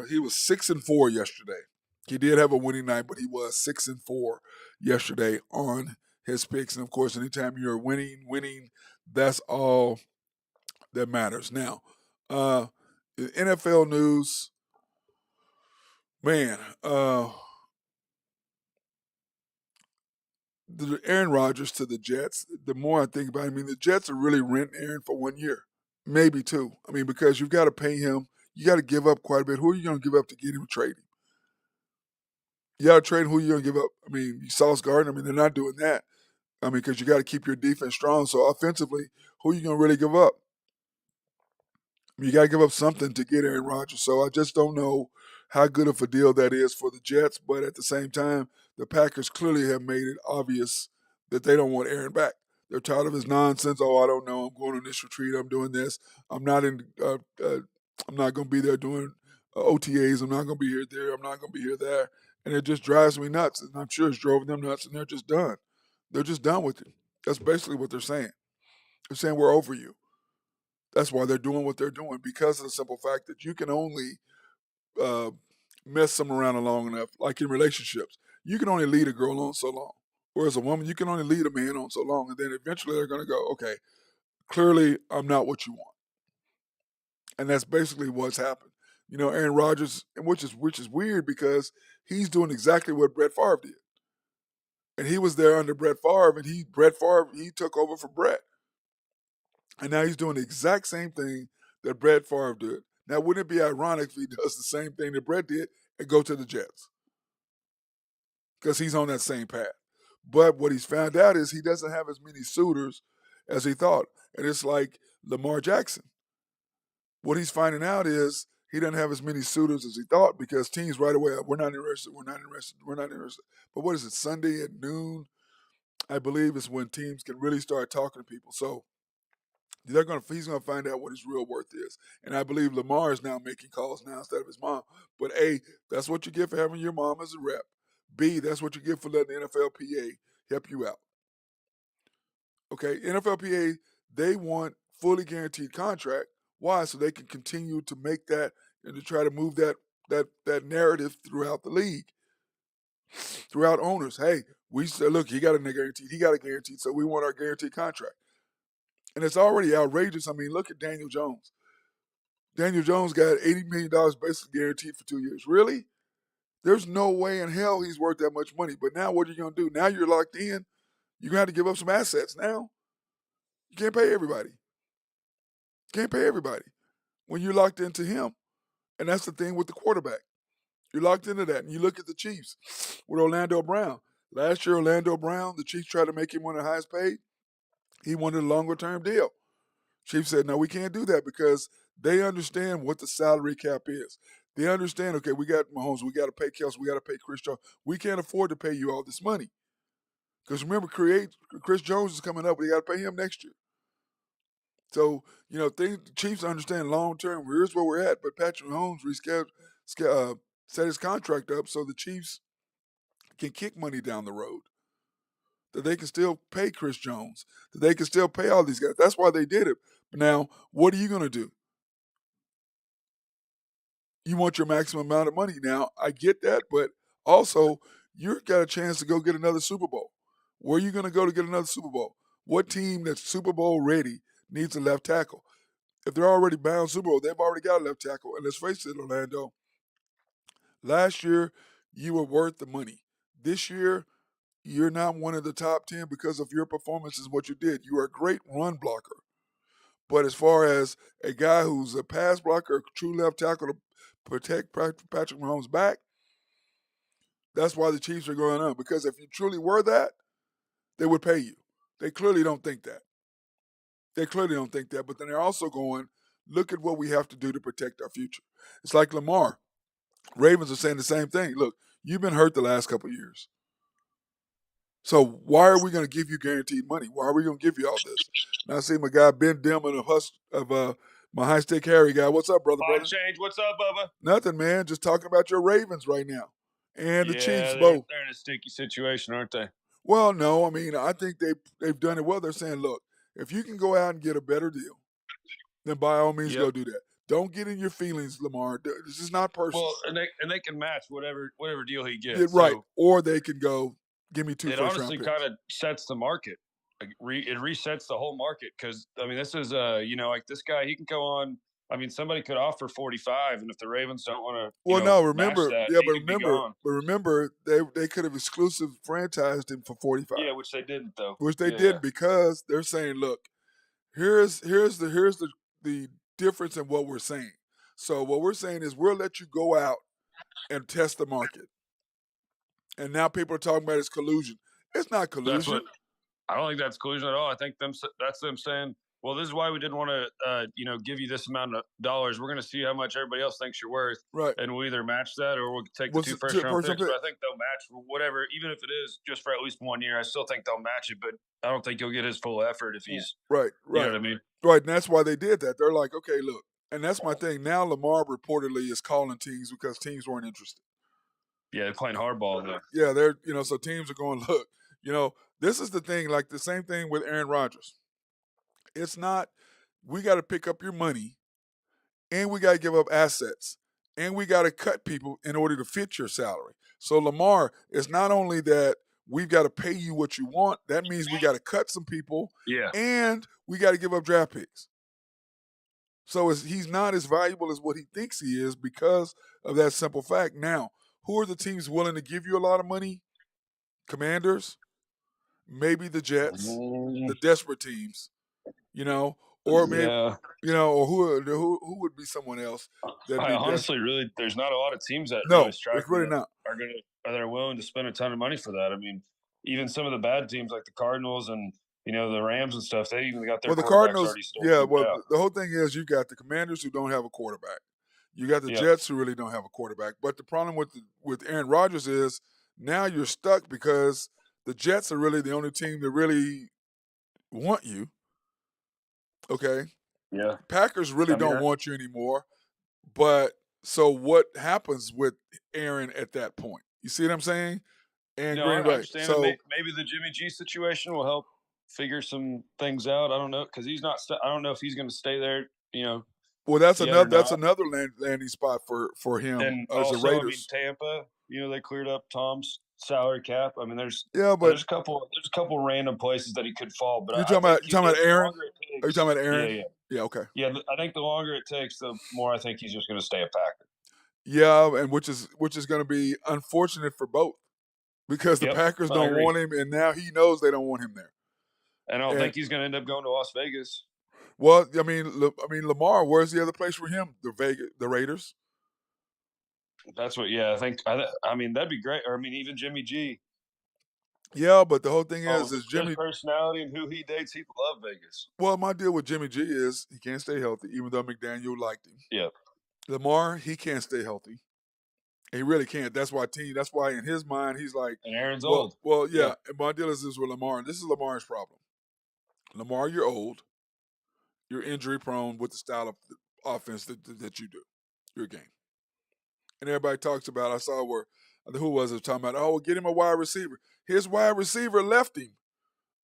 He was 6-4 yesterday. He did have a winning night, but he was 6-4 yesterday on his picks. And of course, anytime you're winning, that's all that matters. Now, in NFL news, man, the Aaron Rodgers to the Jets. The more I think about it, I mean, the Jets are really renting Aaron for 1 year, maybe two. I mean, because you've got to pay him. You got to give up quite a bit. Who are you going to give up to get him traded? You got to trade who you going to give up. I mean, Sauce Gardner. I mean, they're not doing that. I mean, because you got to keep your defense strong. So offensively, who are you going to really give up? You got to give up something to get Aaron Rodgers. So I just don't know how good of a deal that is for the Jets. But at the same time, the Packers clearly have made it obvious that they don't want Aaron back. They're tired of his nonsense. Oh, I don't know. I'm going on this retreat. I'm doing this. I'm not in. I'm not going to be there doing OTAs. I'm not going to be here there. I'm not going to be here there. And it just drives me nuts. And I'm sure it's driving them nuts. And they're just done. They're just done with it. That's basically what they're saying. They're saying we're over you. That's why they're doing what they're doing, because of the simple fact that you can only uh, mess them around long enough. Like in relationships, you can only lead a girl on so long. Whereas a woman, you can only lead a man on so long. And then eventually they're going to go, okay, clearly I'm not what you want. And that's basically what's happened. You know, Aaron Rodgers, which is weird because he's doing exactly what Brett Favre did. And he was there under Brett Favre, and Brett Favre took over for Brett. And now he's doing the exact same thing that Brett Favre did. Now, wouldn't it be ironic if he does the same thing that Brett did and go to the Jets? Because he's on that same path. But what he's found out is he doesn't have as many suitors as he thought. And it's like Lamar Jackson. What he's finding out is he doesn't have as many suitors as he thought, because teams right away, we're not interested, we're not interested, we're not interested. But what is it, Sunday at noon, I believe, is when teams can really start talking to people. So he's gonna find out what his real worth is. And I believe Lamar is now making calls now instead of his mom. But A, that's what you get for having your mom as a rep. B, that's what you get for letting the NFLPA help you out. Okay, NFLPA, they want fully guaranteed contract. Why? So they can continue to make that and to try to move that narrative throughout the league, throughout owners. Hey, we said, look, he got a guaranteed, so we want our guaranteed contract. And it's already outrageous. I mean, look at Daniel Jones. Daniel Jones got $80 million basically guaranteed for 2 years. Really? There's no way in hell he's worth that much money. But now what are you going to do? Now you're locked in. You're going to have to give up some assets now. You can't pay everybody. Can't pay everybody when you're locked into him. And that's the thing with the quarterback. You're locked into that. And you look at the Chiefs with Orlando Brown. Last year, Orlando Brown, the Chiefs tried to make him one of the highest paid. He wanted a longer term deal. Chiefs said, no, we can't do that, because they understand what the salary cap is. They understand, okay, we got Mahomes, we got to pay Kelsey, we got to pay Chris Jones. We can't afford to pay you all this money. Because remember, Chris Jones is coming up. We got to pay him next year. So, the Chiefs understand long term, here's where we're at. But Patrick Mahomes set his contract up so the Chiefs can kick money down the road, that they can still pay Chris Jones, that they can still pay all these guys. That's why they did it. But now, what are you going to do? You want your maximum amount of money. Now, I get that, but also, you've got a chance to go get another Super Bowl. Where are you going to go to get another Super Bowl? What team that's Super Bowl ready needs a left tackle? If they're already bound Super Bowl, they've already got a left tackle. And let's face it, Orlando, last year, you were worth the money. This year, you're not one of the top 10 because of your performances, what you did. You are a great run blocker. But as far as a guy who's a pass blocker, a true left tackle to protect Patrick Mahomes' back, that's why the Chiefs are going on. Because if you truly were that, they would pay you. They clearly don't think that. But then they're also going, look at what we have to do to protect our future. It's like Lamar. Ravens are saying the same thing. Look, you've been hurt the last couple of years. So why are we going to give you guaranteed money? Why are we going to give you all this? Now I see my guy Ben Dillman of my High Stick Harry guy. What's up, brother? Change. What's up, Bubba? Nothing, man. Just talking about your Ravens right now and the Chiefs both. They're in a sticky situation, aren't they? Well, no. I mean, I think they've done it well. They're saying, look, if you can go out and get a better deal, then by all means go do that. Don't get in your feelings, Lamar. This is not personal. Well, and they can match whatever deal he gets. Yeah, right. So. Or they can go give me 2 it first round honestly picks. kind of sets the market. Like, it resets the whole market because I mean, this is like this guy, he can go on. I mean, somebody could offer 45, and if the Ravens don't want to, Well, no, remember, match that, yeah, he could be gone. but remember, they could have exclusive franchised him for 45. Yeah, which they didn't though. Which they Yeah, did because they're saying, look, here's the difference in what we're saying. So what we're saying is we'll let you go out and test the market. And now people are talking about it's collusion. It's not That's collusion. what I don't think that's collusion at all. I think that's them saying, well, this is why we didn't want to, give you this amount of dollars. We're going to see how much everybody else thinks you're worth, Right. and we'll either match that or we'll take the What's 2 the first round first picks. round But pick? I think they'll match whatever, even if it is just for at least 1 year. I still think they'll match it, but I don't think he'll get his full effort if he's Right. You know what I mean? Right. And that's why they did that. They're like, okay, look. And that's my thing. Now Lamar reportedly is calling teams because teams weren't interested. Yeah, they're playing hardball there. Yeah, they're so teams are going, look, this is the thing, like the same thing with Aaron Rodgers. It's not we got to pick up your money and we got to give up assets and we got to cut people in order to fit your salary. So Lamar, it's not only that we've got to pay you what you want, that means we got to cut some people and we got to give up draft picks. So he's not as valuable as what he thinks he is because of that simple fact. Now, who are the teams willing to give you a lot of money? Commanders, maybe the Jets, the desperate teams, or maybe, or who would be someone else that'd be honestly, really, there's not a lot of teams that no, really strike it's really me that not. are willing to spend a ton of money for that. I mean, even some of the bad teams like the Cardinals and the Rams and stuff, they even got their the quarterbacks Cardinals, already still yeah. figured Well, out. the whole thing is you got the Commanders who don't have a quarterback. You got the Jets who really don't have a quarterback. But the problem with Aaron Rodgers is now you're stuck because the Jets are really the only team that really want you. Okay. Yeah. Packers really don't want you anymore. But so what happens with Aaron at that point? You see what I'm saying? And I Green Bay. understand. So Maybe the Jimmy G situation will help figure some things out. I don't know because he's not. I don't know if he's going to stay there. well, that's another landing spot for him and as also, the Raiders. Tampa. They cleared up Tom's salary cap. I mean, there's a couple random places that he could fall. But you're talking about Aaron. Are you talking about Aaron? Yeah. Yeah. Okay. Yeah, I think the longer it takes, the more I think he's just going to stay a Packer. Yeah, and which is going to be unfortunate for both because the Packers don't want him, and now he knows they don't want him there. And I don't think he's going to end up going to Las Vegas. Well, I mean, Lamar. Where's the other place for him? The Raiders. That's what. Yeah, I mean, that'd be great. Or I mean, even Jimmy G. Yeah, but the whole thing is Jimmy his personality and who he dates. He love Vegas. Well, my deal with Jimmy G is he can't stay healthy, even though McDaniel liked him. Yeah. Lamar, he can't stay healthy. He really can't. That's why in his mind he's like, and Aaron's old. Well, yeah. And my deal is this with Lamar, and this is Lamar's problem. Lamar, you're old. You're injury prone with the style of offense that you do, your game. And everybody talks about. I saw who was it talking about? Oh, well, get him a wide receiver. His wide receiver left him.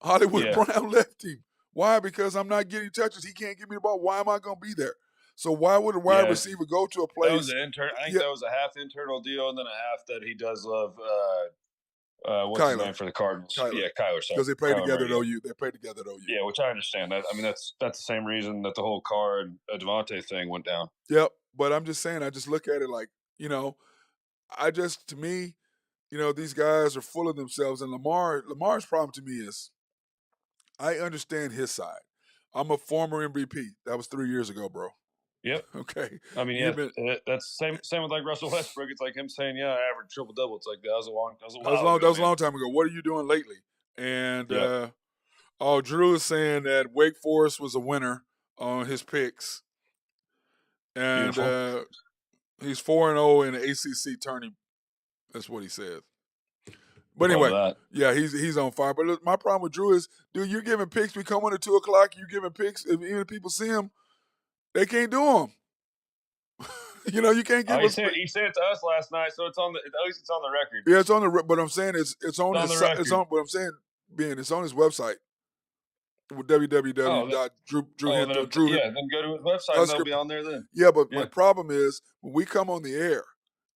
Hollywood Brown left him. Why? Because I'm not getting touches. He can't give me the ball. Why am I going to be there? So why would a wide receiver go to a place? That was I think that was a half internal deal, and then a half that he does love. What's his name for the Cardinals? Kyler. Yeah, Kyler. Because they played together at OU. They played together at OU. Yeah, which I understand. That I mean, that's the same reason that the whole Carr and Devontae thing went down. Yep, but I'm just saying. I just look at it like to me, these guys are full of themselves, and Lamar's problem to me is, I understand his side. I'm a former MVP. That was 3 years ago, bro. Yep. Okay. I mean, that's same with like Russell Westbrook. It's like him saying, "Yeah, I average triple double." It's like that was a long time ago. What are you doing lately? And Drew is saying that Wake Forest was a winner on his picks, and he's 4-0 in the ACC tourney. That's what he said. But anyway, yeah, he's on fire. But my problem with Drew is, dude, you're giving picks. We come on at 2:00. You're giving picks. Even if people see them, they can't do them. You can't give us. He said it to us last night, so at least it's on the record. Yeah, it's on the. But I'm saying it's on his. It's on. But I'm saying, it's on his website. www.drew. Then go to his website and they'll be on there then. Yeah, but my problem is when we come on the air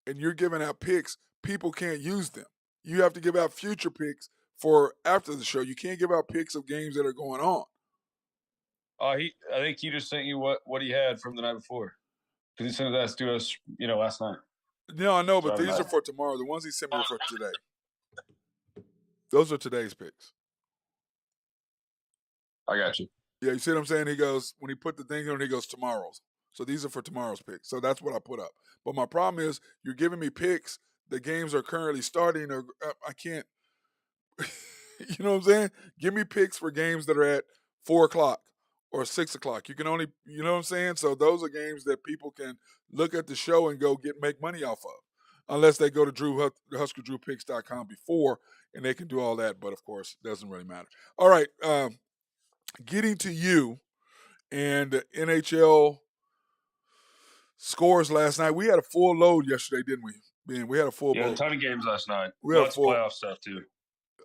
and you're giving out picks, people can't use them. You have to give out future picks for after the show. You can't give out picks of games that are going on. I think he just sent you what he had from the night before because he sent that to us, last night. No, I know, So but I these are imagine. for tomorrow. The ones he sent me are for today. Those are today's picks. I got you. Yeah, you see what I'm saying? He goes, when he put the thing on, he goes, tomorrow's. So these are for tomorrow's picks. So that's what I put up. But my problem is, you're giving me picks. The games are currently starting. Or I can't, you know what I'm saying? Give me picks for games that are at 4 o'clock or 6 o'clock. You can only, you know what I'm saying? So those are games that people can look at the show and go make money off of. Unless they go to HuskerDrewPicks.com before, and they can do all that. But of course, it doesn't really matter. All right. Getting to you and the NHL scores last night. We had a full load yesterday, didn't we? Man, we had a full Yeah, a boat. ton of games last night. We had a Lots of full playoff stuff too.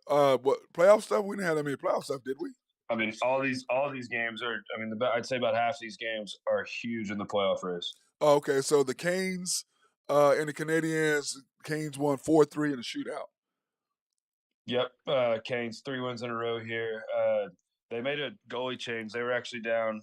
what playoff stuff? We didn't have that many playoff stuff, did we? I mean, all these games are. I mean, I'd say about half these games are huge in the playoff race. Oh, okay, so the Canes and the Canadiens. Canes won 4-3 in a shootout. Yep, Canes 3 wins in a row here. They made a goalie change. They were actually down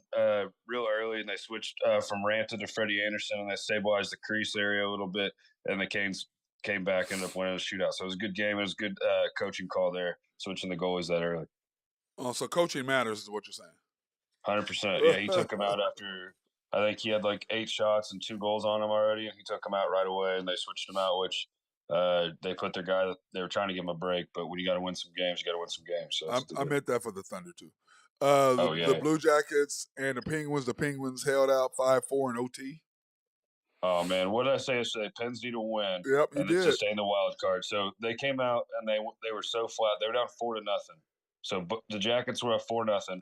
real early, and they switched from Ranta to Freddie Anderson, and they stabilized the crease area a little bit. And the Canes came back, ended up winning the shootout. So it was a good game. It was a good coaching call there, switching the goalies that early. Oh, so coaching matters is what you're saying. 100%. Yeah, he took him out after I think he had like 8 shots and 2 goals on him already, and he took him out right away, and they switched him out, which they put their guy. They were trying to give him a break, but when you got to win some games, you got to win some games. So I meant that for the Thunder too. oh The yeah. Blue Jackets and the Penguins. The Penguins held out 5-4 in OT. Oh man, what did I say yesterday? Pens need to win, Yep, you and it's to did. stay in the wild card. So they came out and they were so flat. They were down 4-0. So the Jackets were up 4-0.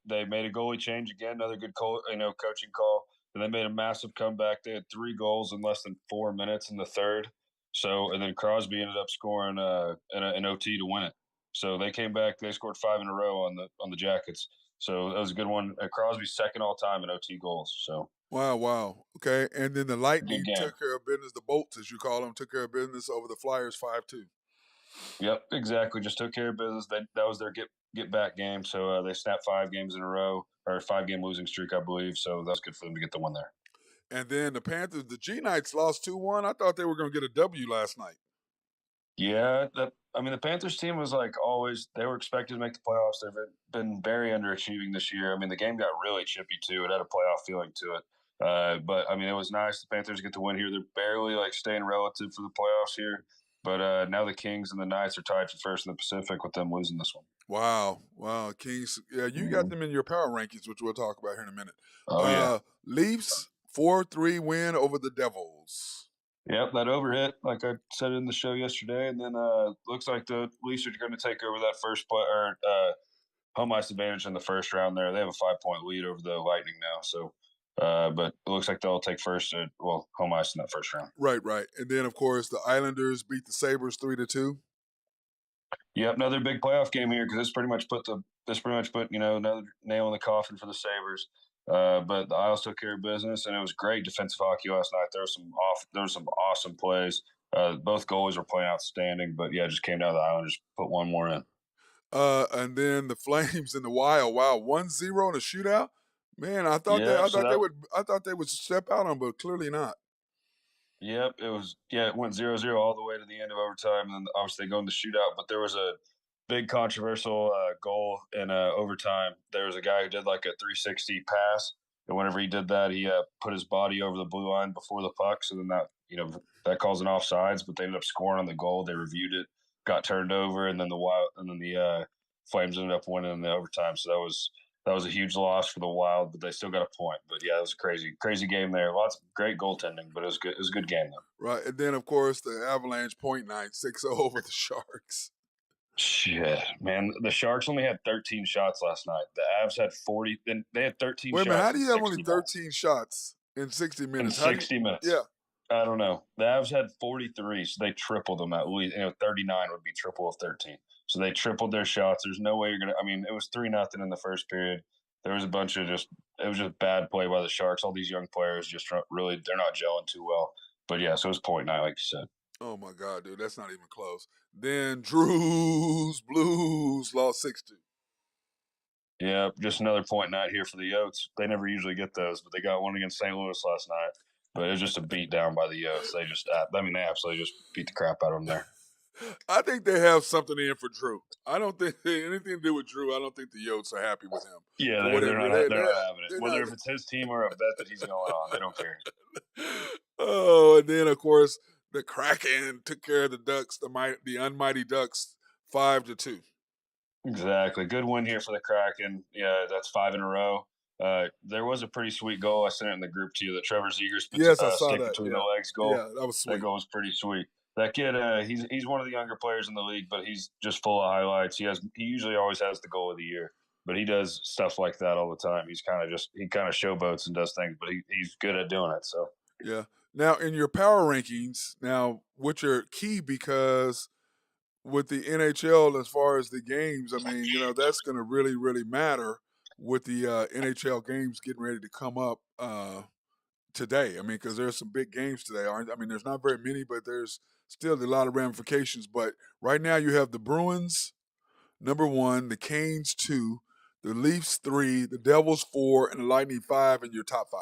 They made a goalie change again, another good coaching call. And they made a massive comeback. They had 3 goals in less than 4 minutes in the third. So and then Crosby ended up scoring an OT to win it. So they came back. They scored 5 in a row on the Jackets. So that was a good one. Crosby's second all time in OT goals. So. Wow. Okay, and then the Good Lightning game. took care of business. The Bolts, as you call them, took care of business over the Flyers 5-2. Yep, exactly. Just took care of business. That was their get back game. So they snapped 5 games in a row, or a 5-game losing streak, I believe. So that's good for them to get the one there. And then the Panthers, the G Knights lost 2-1. I thought they were going to get a W last night. Yeah, the Panthers team was like always. They were expected to make the playoffs. They've been very underachieving this year. I mean, the game got really chippy too. It had a playoff feeling to it. But I mean, it was nice. The Panthers get the win here. They're barely like staying relative for the playoffs here. But now the Kings and the Knights are tied for first in the Pacific with them losing this one. Wow, Kings. Yeah, you got them in your power rankings, which we'll talk about here in a minute. Oh yeah. Leafs 4-3 win over the Devils. Yep, that overhit, like I said in the show yesterday, and then looks like the Leafs are going to take over that first play or home ice advantage in the first round. There, they have a 5-point lead over the Lightning now. So, but it looks like they'll take home ice in that first round. Right. And then of course the Islanders beat the Sabres 3-2. Yep, another big playoff game here because this pretty much put another nail in the coffin for the Sabres. But the Isles took care of business, and it was great defensive hockey last night. There were some awesome plays. Both goalies were playing outstanding, but yeah, it just came down to the Islanders put one more in. And then the Flames and the Wild. Wow, 1-0 in a shootout. Man, I thought Yeah, I thought they would step out on, but clearly not. Yep, it went 0-0 all the way to the end of overtime, and then obviously they go in the shootout. But there was a big controversial goal in overtime. There was a guy who did like a 360 pass, and whenever he did that, he put his body over the blue line before the puck. So then that calls an offsides, but they ended up scoring on the goal. They reviewed it, got turned over, and then the Flames ended up winning in the overtime. So that was a huge loss for the Wild, but they still got a point. But yeah, it was a crazy game there. Lots of great goaltending, but it was good. It was a good game though. Right, and then of course the Avalanche point night 6-0 over the Sharks. Shit, man. The Sharks only had 13 shots last night. The Avs had 40. Then they had 13 Wait a shots. minute, how do you have only 60 13 shots in 60 minutes? In 60 minutes. Yeah. I don't know. The Avs had 43, so they tripled them at least. 39 would be triple of 13. So they tripled their shots. There's no way you're gonna. I mean, it was 3-0 in the first period. There was a bunch of it was just bad play by the Sharks. All these young players just really they're not gelling too well. But yeah, so it was point 9, like you said. Oh my God, dude, that's not even close. Then Drew's Blues lost 6-2. Yeah, just another point night here for the Yotes. They never usually get those, but they got one against St. Louis last night. But it was just a beat down by the Yotes. They just, they absolutely just beat the crap out of them there. I think they have something in for Drew. I don't think anything to do with Drew. I don't think the Yotes are happy with him. Yeah, For whatever they're not having it. Whether if it's his team or a bet that he's going on, they don't care. Oh, and then of course the Kraken took care of the Ducks, the unmighty Ducks, 5-2. Exactly. Good win here for the Kraken. Yeah, that's 5 in a row. There was a pretty sweet goal. I sent it in the group to you. The Trevor Zegers Yes, I saw stick that. between Yeah, the legs goal. yeah, that was sweet. That goal was pretty sweet. That kid, he's one of the younger players in the league, but he's just full of highlights. He usually always has the goal of the year, but he does stuff like that all the time. He kind of showboats and does things, but he's good at doing it. So yeah. Now in your power rankings, which are key because with the NHL as far as the games, I mean, that's going to really, really matter with the NHL games getting ready to come up today. I mean, because there's some big games today, aren't? I mean, there's not very many, but there's still a lot of ramifications. But right now, you have the Bruins number 1, the Canes 2, the Leafs 3, the Devils 4, and the Lightning 5 in your top 5.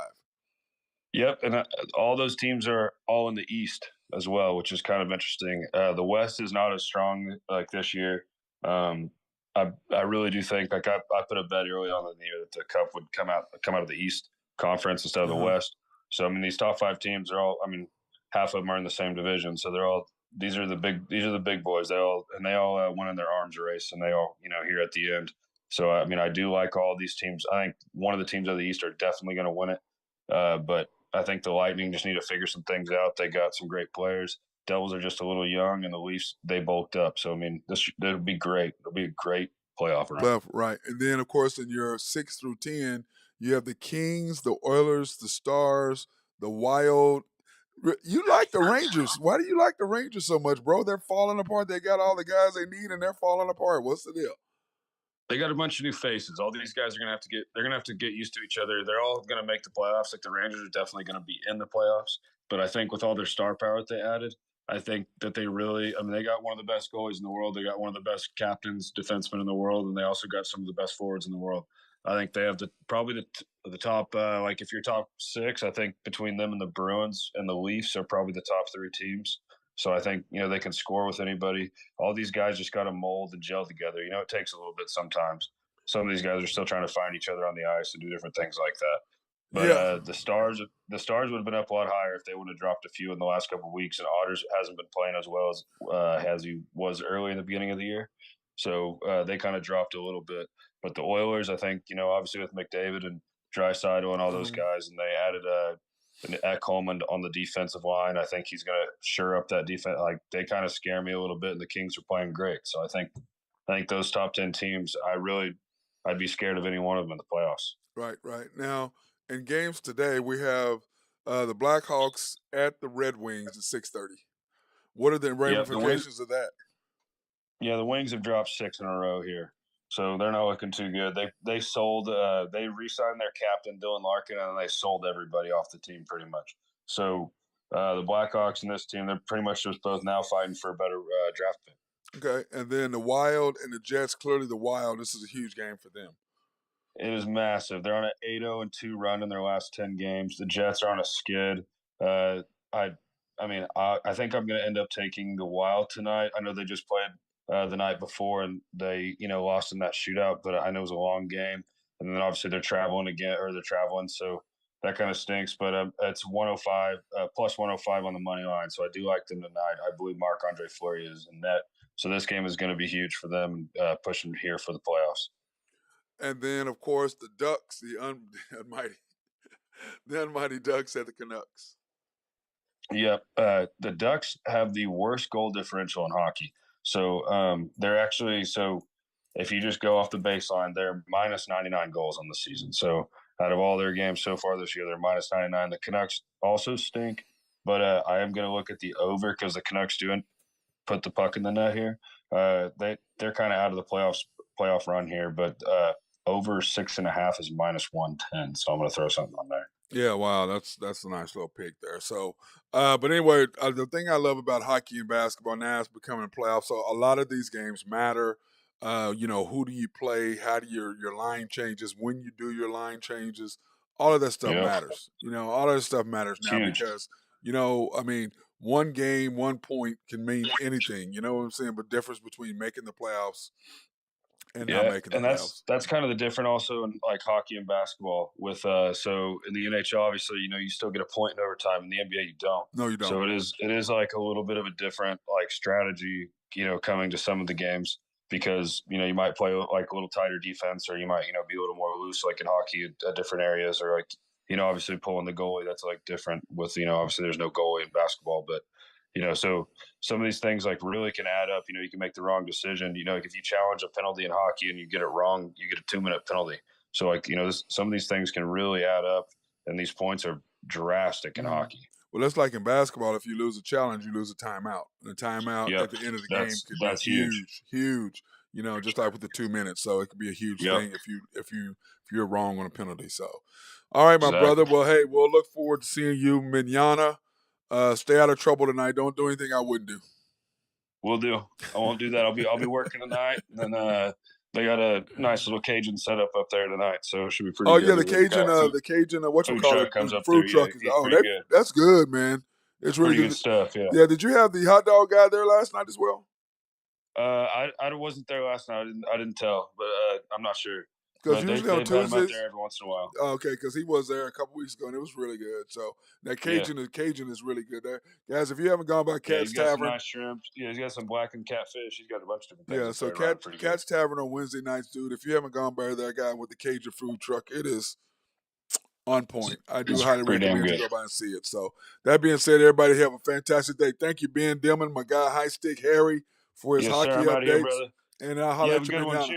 yep, and all those teams are all in the East as well, which is kind of interesting. The West is not as strong like this year. I really do think I put a bet early on in the year that the Cup would come out of the East Conference instead of the West. So I mean, these top 5 teams are all. I mean, half of them are in the same division, so they're all. These are the big boys. They all went in their arms race, and they all here at the end. So I mean, I do like all these teams. I think one of the teams of the East are definitely going to win it, but I think the Lightning just need to figure some things out. They got some great players. Devils are just a little young, and the Leafs they bulked up. So I mean, it'll be great. It'll be a great playoff run. Right, and then of course in your 6 through 10, you have the Kings, the Oilers, the Stars, the Wild. You like the Rangers? Why do you like the Rangers so much, bro? They're falling apart. They got all the guys they need, and they're falling apart. What's the deal? They got a bunch of new faces. All these guys are gonna have to get used to each other. They're all gonna make the playoffs. Like the Rangers are definitely gonna be in the playoffs. But I think with all their star power that they added, I think that they really they got one of the best goalies in the world. They got one of the best captains, defensemen in the world, and they also got some of the best forwards in the world. I think they have probably the top like if you're top 6, I think between them and the Bruins and the Leafs are probably the top 3 teams. So I think they can score with anybody. All these guys just got to mold and gel together. It takes a little bit sometimes. Some of these guys are still trying to find each other on the ice and do different things like that. But Yeah. the Stars would have been up a lot higher if they would have dropped a few in the last couple of weeks. And Otters hasn't been playing as well as he was early in the beginning of the year, so they kind of dropped a little bit. But the Oilers, I think, obviously with McDavid and Draisaitl and all those guys, and they added Ekholm on the defensive line. I think he's going to shore up that defense. Like they kind of scare me a little bit, and the Kings are playing great. So I think those top 10 teams, I'd be scared of any one of them in the playoffs. Right. Now, in games today, we have the Blackhawks at the Red Wings at 6:30. What are the Yep, ramifications of that? the Wings have dropped 6 in a row here, so they're not looking too good. They sold, they re-signed their captain Dylan Larkin, and they sold everybody off the team pretty much. So the Blackhawks and this team, they're pretty much just both now fighting for a better draft pick. Okay, and then the Wild and the Jets. Clearly, the Wild. This is a huge game for them. It is massive. They're on an 8-0-2 run in their last 10 games. The Jets are on a skid. Uh, I, I think I'm going to end up taking the Wild tonight. I know they just played the night before and they, lost in that shootout, but I know it was a long game. And then obviously they're traveling, so that kind of stinks. But it's 105 plus 105 on the money line, so I do like them tonight. I believe Marc-Andre Fleury is in net, so this game is going to be huge for them, pushing here for the playoffs. And then, of course, the Ducks, the almighty Ducks at the Canucks. Yep. The Ducks have the worst goal differential in hockey. So they're actually if you just go off the baseline, they're minus 99 goals on the season. So out of all their games so far this year, they're minus 99. The Canucks also stink, but I am going to look at the over because the Canucks do put the puck in the net here. They're kind of out of the playoff run here, but over 6.5 is minus 110. So I'm going to throw something on there. Yeah, wow, that's a nice little pick there. So, but anyway, the thing I love about hockey and basketball now is becoming playoffs. So a lot of these games matter. Who do you play? How do your line changes? When you do your line changes, all of that stuff Yep, matters. All of that stuff matters it's now huge. because I mean, one game, 1 point can mean anything. You know what I'm saying? But difference between making the playoffs and not Yeah, making the and playoffs. that's kind of the different also in like hockey and basketball. With so in the NHL, obviously, you still get a point in overtime. In the NBA, you don't. No, you don't. So it is like a little bit of a different like strategy, coming to some of the games because you might play like a little tighter defense, or you might be a little more loose, like in hockey at different areas, or like obviously pulling the goalie. That's like different with obviously there's no goalie in basketball, but so some of these things like really can add up. You can make the wrong decision. Like if you challenge a penalty in hockey and you get it wrong, you get a 2-minute penalty. So like some of these things can really add up, and these points are drastic in Mhm. hockey. Well, that's like in basketball. If you lose a challenge, you lose a timeout. And a timeout Yep, at the end of the game that's could be that's huge. huge, huge. Just like with the 2 minutes. So it could be a huge Yep, thing if you're wrong on a penalty. So, all right, my brother. exactly. Well, hey, we'll look forward to seeing you, Mignana. Stay out of trouble tonight. Don't do anything I wouldn't do. We'll do. I won't do that. I'll be working tonight. And then they got a nice little Cajun setup up there tonight, so it should be pretty Oh yeah, good. the The Cajun, guy, food, the Cajun, food whatchamacallit, truck comes the up there. food Yeah, truck is. he's Oh, pretty good. that's good, man. It's really Pretty good good. stuff. Yeah. Yeah. Did you have the hot dog guy there last night as well? I wasn't there last night. I didn't tell, but I'm not sure. Because But they've usually on they've got him up Tuesdays. there every once in a while. Oh, okay, because he was there a couple weeks ago and it was really good. So that Yeah. Cajun is really good there, guys. If you haven't gone by Yeah, Cat's he's got some Tavern, nice shrimp. Yeah, he's got some blackened catfish. He's got a bunch of different things yeah. up So there running pretty good. Cat's Tavern on Wednesday nights, dude. If you haven't gone by that guy with the Cajun food truck, it is on point. I do It's highly pretty damn recommend you good. go by and see it. So that being said, everybody have a fantastic day. Thank you, Ben Dillman, my guy High Stick Harry, for his Yes, sir. hockey I'm out of here, updates, brother. and I'll You holler have at a you, good one. manana. Cheers.